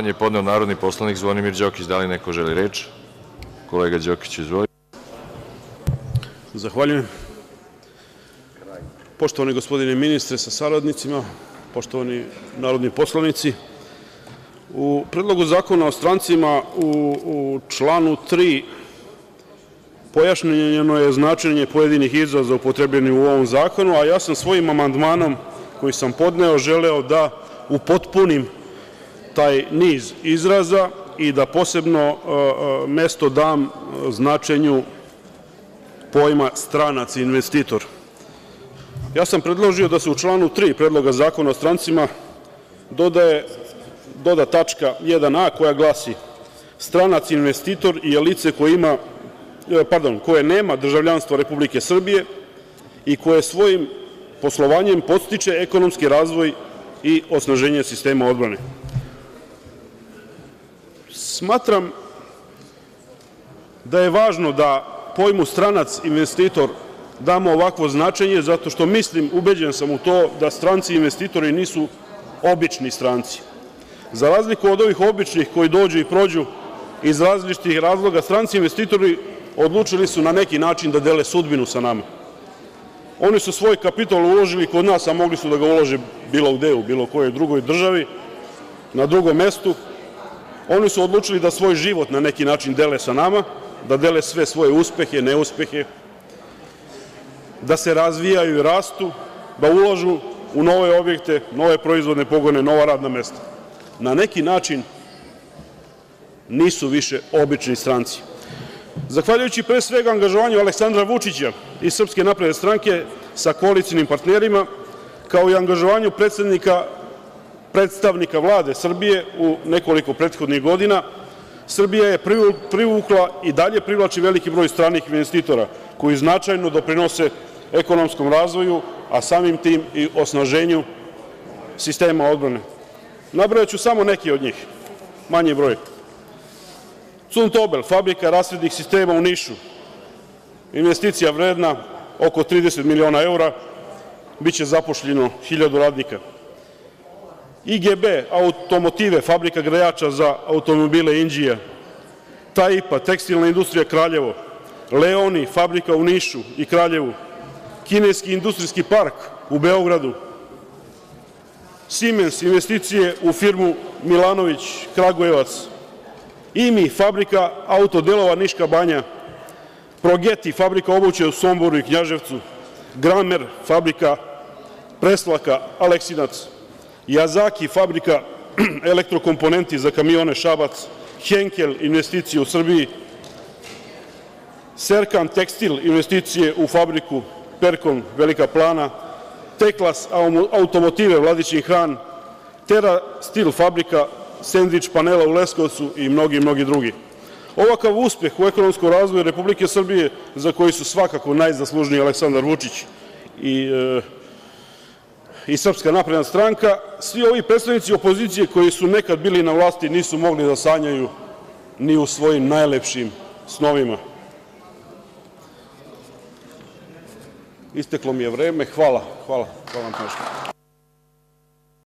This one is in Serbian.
je podneo narodni poslanik Zvonimir Đokić. Da li neko želi reč? Kolega Đokić, izvolite. Zahvaljujem. Poštovani gospodine ministre sa saradnicima, poštovani narodni poslanici, u Predlogu zakona o strancima u članu 3 pojašnjeno je značenje pojedinih izraza upotrebljenih u ovom zakonu, a ja sam svojim amandmanom koji sam podneo želeo da upotpunim taj niz izraza i da posebno mesto dam značenju pojma stranac i investitor. Ja sam predložio da se u članu 3 Predloga zakona o strancima doda tačka 1a koja glasi: stranac investitor je lice koje nema državljanstvo Republike Srbije i koje svojim poslovanjem podstiče ekonomski razvoj i osnaženje sistema odbrane. Smatram da je važno da pojmu stranac investitor damo ovakvo značenje zato što mislim, ubeđen sam u to, da stranci investitori nisu obični stranci. Za razliku od ovih običnih koji dođu i prođu iz različitih razloga, stranci investitori odlučili su na neki način da dele sudbinu sa nama. Oni su svoj kapital uložili kod nas, a mogli su da ga ulože bilo gde, u bilo kojoj drugoj državi, na drugom mestu. Oni su odlučili da svoj život na neki način dele sa nama, da dele sve svoje uspehe, neuspehe, da se razvijaju i rastu, da ulažu u nove objekte, nove proizvodne pogone, nova radna mesta. Na neki način nisu više obični stranci. Zahvaljujući pre svega angažovanju Aleksandra Vučića i SNS sa koalicionim partnerima, kao i angažovanju predstavnika Vlade Srbije u nekoliko prethodnih godina, Srbija je privukla i dalje privlači veliki broj stranih investitora koji značajno doprinose ekonomskom razvoju, a samim tim i osnaženju sistema odbrane. Nabrojaću samo neki od njih, manji broj. „Cuntobel“, fabrika rasvetnih sistema u Nišu, investicija vredna oko 30 miliona evra, biće zaposleno 1.000 radnika. „IGB automotive“, fabrika grejača za automobile „Inđija“, „Taipa“, tekstilna industrija Kraljevo, „Leoni“, fabrika u Nišu i Kraljevu, kineski industrijski park u Beogradu, „Simens“, investicije u firmu „Milanović“ Kragujevac, „IMI“, fabrika autodelova Niška banja, „Progeti“, fabrika obuće u Somboru i Knjaževcu, „Gramer“, fabrika preslaka Aleksinac, „Jazaki“, fabrika elektrokomponenti za kamione Šabac, „Henkel“, investicije u Srbiji, „Serkan tekstil“, investicije u fabriku „Perkon“ Velika Plana, „Teklas automotive“ Vladičin Han, „Tera stil“, fabrika sendvič panela u Leskovcu i mnogi drugi. Ovakav uspeh u ekonomskom razvoju Republike Srbije, za koji su svakako najzaslužniji Aleksandar Vučić i SNS, svi ovi predstavnici opozicije koji su nekad bili na vlasti nisu mogli da sanjaju ni u svojim najlepšim snovima. Isteklo mi je vreme. Hvala vam.